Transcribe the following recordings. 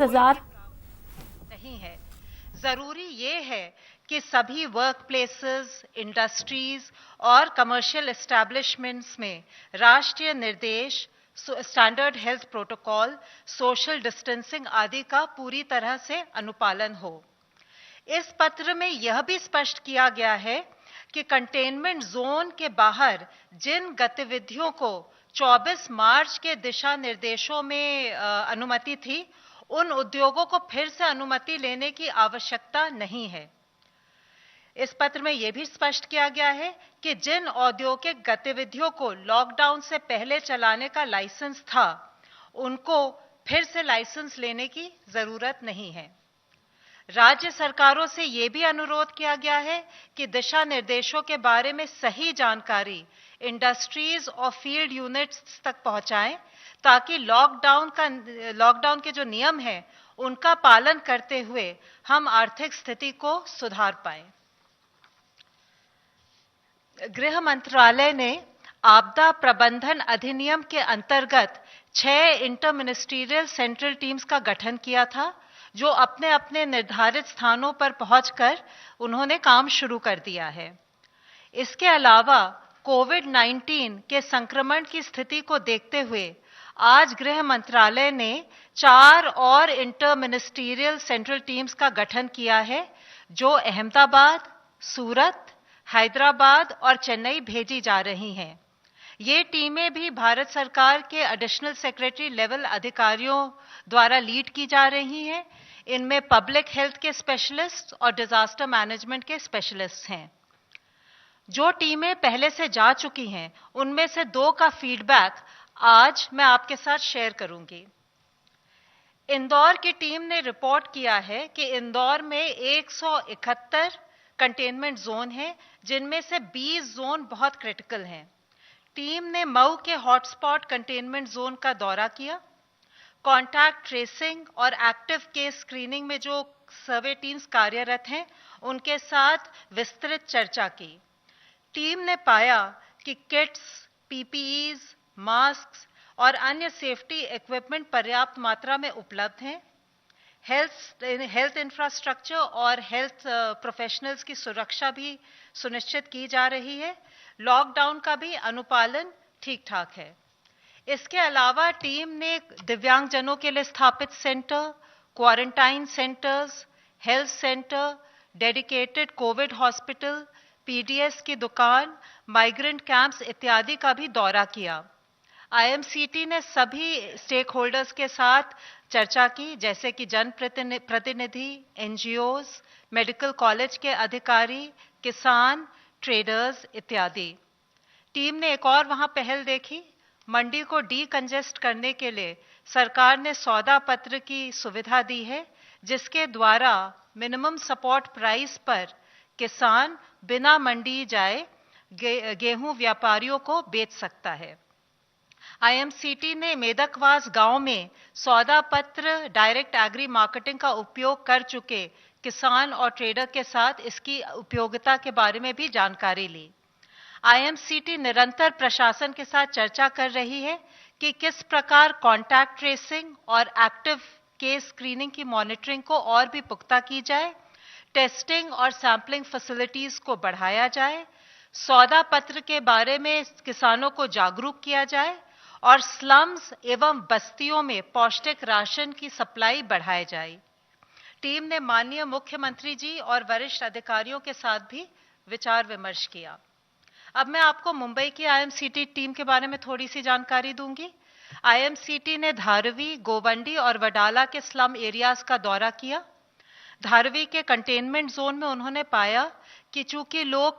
हजार नहीं है। जरूरी ये है कि सभी वर्क प्लेसेस, इंडस्ट्रीज और कमर्शियल एस्टैब्लिशमेंट्स में राष्ट्रीय निर्देश, standard health protocol, social distancing आदि का पूरी तरह से अनुपालन हो। इस पत्र में यह भी स्पष्ट किया गया है कि कंटेनमेंट जोन के बाहर जिन गतिविधियों को 24 मार्च के दिशा निर्देशों में अनुमति थी, उन उद्योगों को फिर से अनुमति लेने की आवश्यकता नहीं है। इस पत्र में यह भी स्पष्ट किया गया है कि जिन औद्योगिक गतिविधियों को लॉकडाउन से पहले चलाने का लाइसेंस था, उनको फिर से लाइसेंस लेने की जरूरत नहीं है। राज्य सरकारों से यह भी अनुरोध किया गया है कि दिशा निर्देशों के बारे में सही जानकारी इंडस्ट्रीज और फील्ड यूनिट्स तक पहुंचाएं, ताकि लॉकडाउन के जो नियम हैं, उनका पालन करते हुए हम आर्थिक स्थिति को सुधार पाएं। गृह मंत्रालय ने आपदा प्रबंधन अधिनियम के अंतर्गत 6 इंटर मिनिस्ट्रियल सेंट्रल टीम्स का गठन किया था, जो अपने अपने निर्धारित स्थानों पर पहुंचकर उन्होंने काम शुरू कर दिया है। इसके अलावा कोविड-19 के संक्रमण की स्थिति को देखते हुए आज गृह मंत्रालय ने 4 और इंटर मिनिस्ट्रियल सेंट्रल टीम्स का गठन किया है, जो अहमदाबाद, सूरत, हैदराबाद और चेन्नई भेजी जा रही हैं। ये टीमें भी भारत सरकार के एडिशनल सेक्रेटरी लेवल अधिकारियों द्वारा लीड की जा रही हैं। इनमें पब्लिक हेल्थ के स्पेशलिस्ट और डिजास्टर मैनेजमेंट के स्पेशलिस्ट हैं। जो टीमें पहले से जा चुकी हैं, उनमें से 2 का फीडबैक आज मैं आपके साथ शेयर करूंगी। इंदौर की टीम ने रिपोर्ट किया है कि इंदौर में 171 कंटेनमेंट जोन हैं, जिनमें से 20 जोन बहुत क्रिटिकल हैं। टीम ने मऊ के हॉटस्पॉट कंटेनमेंट जोन का दौरा किया। कॉन्टैक्ट ट्रेसिंग और एक्टिव केस स्क्रीनिंग में जो सर्वे टीम्स कार्यरत हैं, उनके साथ विस्तृत चर्चा की। टीम ने पाया कि किट्स, पीपीईज, मास्क और अन्य सेफ्टी इक्विपमेंट पर्याप्त मात्रा में उपलब्ध हैं। हेल्थ इंफ्रास्ट्रक्चर और हेल्थ प्रोफेशनल्स की सुरक्षा भी सुनिश्चित की जा रही है। लॉकडाउन का भी अनुपालन ठीक ठाक है। इसके अलावा टीम ने दिव्यांगजनों के लिए स्थापित centre, quarantine centres, health centre, dedicated Covid hospital, PDS की दुकान, माइग्रेंट कैंप्स इत्यादि का भी दौरा किया। आईएमसीटी ने सभी स्टेक होल्डर्स के साथ चर्चा की, जैसे कि जनप्रतिनिधि, एनजीओज, मेडिकल कॉलेज के अधिकारी, किसान, ट्रेडर्स इत्यादि। टीम ने एक और वहां पहल देखी। मंडी को डीकंजेस्ट करने के लिए सरकार ने सौदा पत्र की सुविधा दी है, जिसके द्वारा मिनिमम सपोर्ट प्राइस पर किसान बिना मंडी जाए गेहूं व्यापारियों को बेच सकता है। आईएमसीटी ने मेदकवास गांव में सौदा पत्र डायरेक्ट एग्री मार्केटिंग का उपयोग कर चुके किसान और ट्रेडर के साथ इसकी उपयोगिता के बारे में भी जानकारी ली। आईएमसीटी निरंतर प्रशासन के साथ चर्चा कर रही है कि किस प्रकार कॉन्टैक्ट ट्रेसिंग और एक्टिव केस स्क्रीनिंग की मॉनिटरिंग को और भी पुख्ता की जाए, टेस्टिंग और सैंपलिंग फैसिलिटीज को बढ़ाया जाए, सौदा पत्र के बारे में किसानों को जागरूक किया जाए और स्लम्स एवं बस्तियों में पौष्टिक राशन की सप्लाई बढ़ाई जाए। टीम ने माननीय मुख्यमंत्री जी और वरिष्ठ अधिकारियों के साथ भी विचार विमर्श किया। अब मैं आपको मुंबई की आईएमसीटी टीम के बारे में थोड़ी सी जानकारी दूंगी। आईएमसीटी ने धारवी, गोवंडी और वडाला के स्लम एरियाज का दौरा किया। धारवी के कंटेनमेंट जोन में उन्होंने पाया कि चूंकि लोग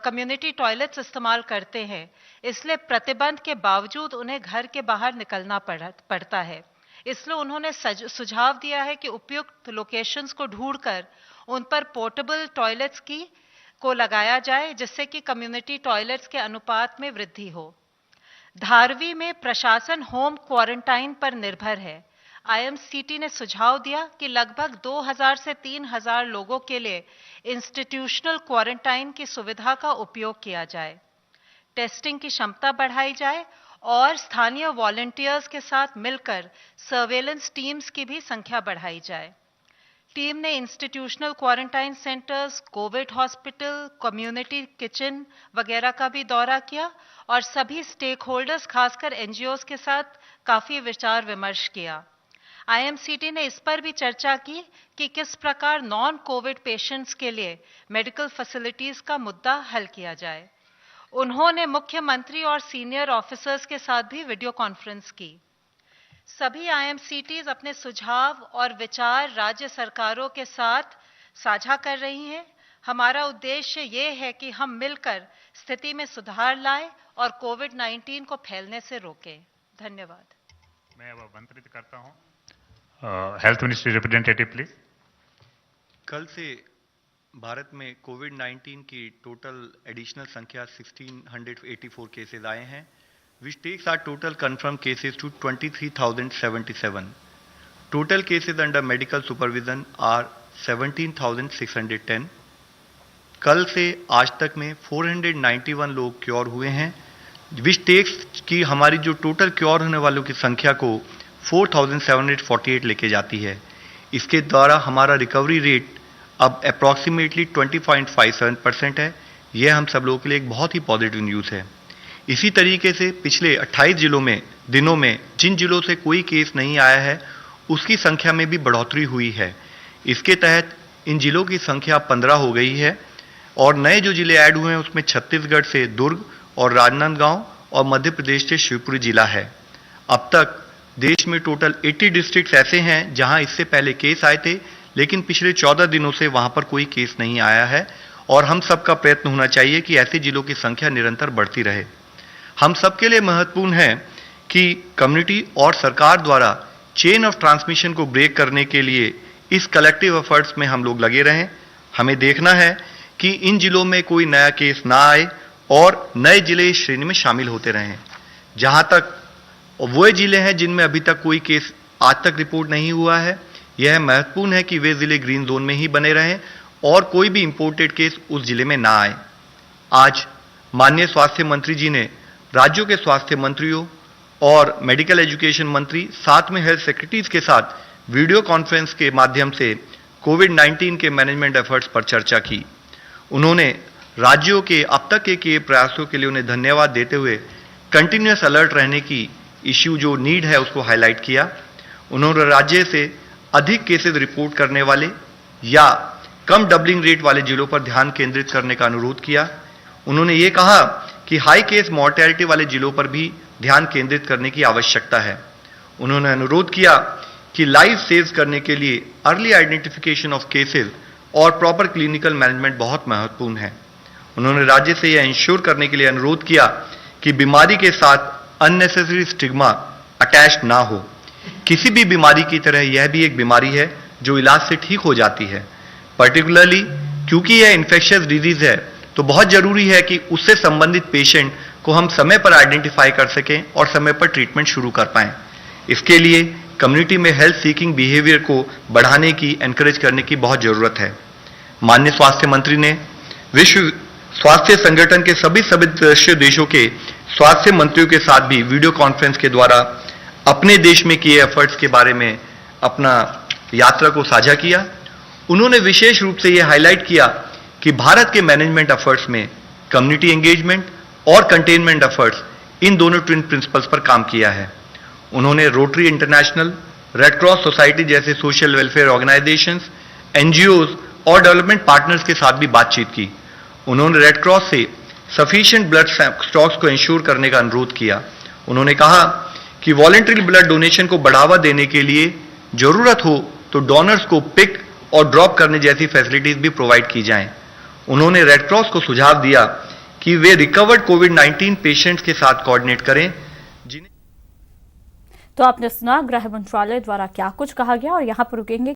कम्युनिटी टॉयलेट्स इस्तेमाल करते हैं, इसलिए प्रतिबंध के बावजूद उन्हें घर के बाहर निकलना पड़ता है। इसलिए उन्होंने सुझाव दिया है कि उपयुक्त लोकेशंस को ढूंढकर उन पर पोर्टेबल टॉयलेट्स को लगाया जाए, जिससे कि कम्युनिटी टॉयलेट्स के अनुपात में वृद्धि हो। धारवी में प्रशासन होम क्वारंटाइन पर निर्भर है। आईएमसीटी ने सुझाव दिया कि लगभग 2000 से 3000 लोगों के लिए इंस्टीट्यूशनल क्वारंटाइन की सुविधा का उपयोग किया जाए, टेस्टिंग की क्षमता बढ़ाई जाए और स्थानीय वॉलंटियर्स के साथ मिलकर सर्वेलेंस टीम्स की भी संख्या बढ़ाई जाए। टीम ने institutional quarantine centres, Covid hospital, community kitchen वगैरह का भी दौरा किया और सभी स्टेक होल्डर्स, खासकर एनजीओज के साथ काफी विचार विमर्श किया। आईएमसीटी ने इस पर भी चर्चा की कि किस प्रकार नॉन कोविड पेशेंट्स के लिए मेडिकल फैसिलिटीज का मुद्दा हल किया जाए। उन्होंने मुख्यमंत्री और सीनियर ऑफिसर्स के साथ भी वीडियो कॉन्फ्रेंस की। सभी आईएमसीटीज अपने सुझाव और विचार राज्य सरकारों के साथ साझा कर रही हैं। हमारा उद्देश्य ये है कि हम मिलकर स्थिति में सुधार लाएं और कोविड-19 को फैलने से रोकें। धन्यवाद। मैं अब आमंत्रित करता हूं हेल्थ मिनिस्ट्री रिप्रेजेंटेटिव प्लीज। कल से भारत में कोविड-19 की टोटल एडिशनल संख्या 1684 केसेस आए हैं, which takes our total confirmed cases to 23,077. Total cases under medical supervision are 17,610. कल से आज तक में 491 लोग क्योर हुए हैं, which takes कि हमारी जो टोटल क्योर होने वालों की संख्या को 4,748 लेके जाती है। इसके द्वारा हमारा रिकवरी रेट अब अप्रॉक्सीमेटली 20.57% है। यह हम सब लोगों के लिए एक बहुत ही पॉजिटिव न्यूज़ है। इसी तरीके से पिछले 28 दिनों में जिन जिलों से कोई केस नहीं आया है उसकी संख्या में भी बढ़ोतरी हुई है। इसके तहत इन जिलों की संख्या 15 हो गई है और नए जो जिले ऐड हुए हैं उसमें छत्तीसगढ़ से दुर्ग और राजनांदगांव और मध्य प्रदेश से शिवपुरी जिला है। अब तक देश में टोटल 80 डिस्ट्रिक्ट्स ऐसे हैं जहां इससे पहले केस आए थे, लेकिन पिछले 14 दिनों से वहां पर कोई केस नहीं आया है और हम सबका प्रयत्न होना चाहिए कि ऐसे जिलों की संख्या निरंतर बढ़ती रहे। हम सबके लिए महत्वपूर्ण है कि कम्युनिटी और सरकार द्वारा चेन ऑफ ट्रांसमिशन को ब्रेक करने के लिए इस कलेक्टिव एफर्ट्स में हम लोग लगे रहें। हमें देखना है कि इन जिलों में कोई नया केस ना आए और नए जिले इस श्रेणी में शामिल होते रहें। जहां तक वो जिले हैं जिनमें अभी तक कोई केस आज तक रिपोर्ट नहीं हुआ है, यह महत्वपूर्ण है कि वे जिले ग्रीन जोन में ही बने रहें और कोई भी इंपोर्टेड केस उस जिले में ना आए। आज माननीय स्वास्थ्य मंत्री जी ने राज्यों के स्वास्थ्य मंत्रियों और मेडिकल एजुकेशन मंत्री साथ में हेल्थ सेक्रेटरीज के साथ वीडियो कॉन्फ्रेंस के माध्यम से कोविड-19 के मैनेजमेंट एफर्ट्स पर चर्चा की। उन्होंने राज्यों के अब तक के किए प्रयासों के लिए उन्हें धन्यवाद देते हुए कंटिन्यूअस अलर्ट रहने की इश्यू जो नीड है उसको हाईलाइट किया। उन्होंने राज्य से अधिक केसेस रिपोर्ट करने वाले या कम डबलिंग रेट वाले जिलों पर ध्यान केंद्रित करने का अनुरोध किया। उन्होंने ये कहा कि हाई केस मॉर्टेलिटी वाले जिलों पर भी ध्यान केंद्रित करने की आवश्यकता है। उन्होंने अनुरोध किया कि लाइव सेव करने के लिए अर्ली आइडेंटिफिकेशन ऑफ केसेस और प्रॉपर क्लिनिकल मैनेजमेंट बहुत महत्वपूर्ण है। उन्होंने राज्य से यह इंश्योर करने के लिए अनुरोध किया कि बीमारी के साथ अननेसेसरी स्टिग्मा अटैच ना हो। किसी भी बीमारी की तरह यह भी एक बीमारी है जो इलाज से ठीक हो जाती है। पर्टिकुलरली क्योंकि यह इन्फेक्शियस डिजीज है तो बहुत जरूरी है कि उससे संबंधित पेशेंट को हम समय पर आइडेंटिफाई कर सकें और समय पर ट्रीटमेंट शुरू कर पाएं। इसके लिए कम्युनिटी में हेल्थ सीकिंग बिहेवियर को बढ़ाने की, एनकरेज करने की बहुत जरूरत है। माननीय स्वास्थ्य मंत्री ने विश्व स्वास्थ्य संगठन के सभी सदस्य देशों के स्वास्थ्य मंत्रियों के साथ भी वीडियो कॉन्फ्रेंस के द्वारा अपने देश में किए एफर्ट्स के बारे में अपना यात्रा को साझा किया। उन्होंने विशेष रूप से यह हाईलाइट किया कि भारत के मैनेजमेंट एफर्ट्स में कम्युनिटी एंगेजमेंट और कंटेनमेंट एफर्ट्स इन दोनों ट्विन प्रिंसिपल्स पर काम किया है। उन्होंने rotary international, red cross society जैसे सोशल वेलफेयर ऑर्गेनाइजेशंस, एनजीओज और डेवलपमेंट पार्टनर्स के साथ भी बातचीत की। उन्होंने रेड क्रॉस से सफिशिएंट ब्लड स्टॉक्स को इंश्योर करने का अनुरोध किया। उन्होंने कहा कि वॉलंटरी ब्लड डोनेशन को बढ़ावा देने के लिए जरूरत हो तो डोनर्स को पिक और ड्रॉप करने जैसी फैसिलिटीज भी प्रोवाइड की जाएं। उन्होंने रेड क्रॉस को सुझाव दिया कि वे रिकवर्ड कोविड-19 पेशेंट्स के साथ कोऑर्डिनेट करें जिन्हें। तो आपने सुना गृह मंत्रालय द्वारा क्या कुछ कहा गया और यहां पर रुकेंगे।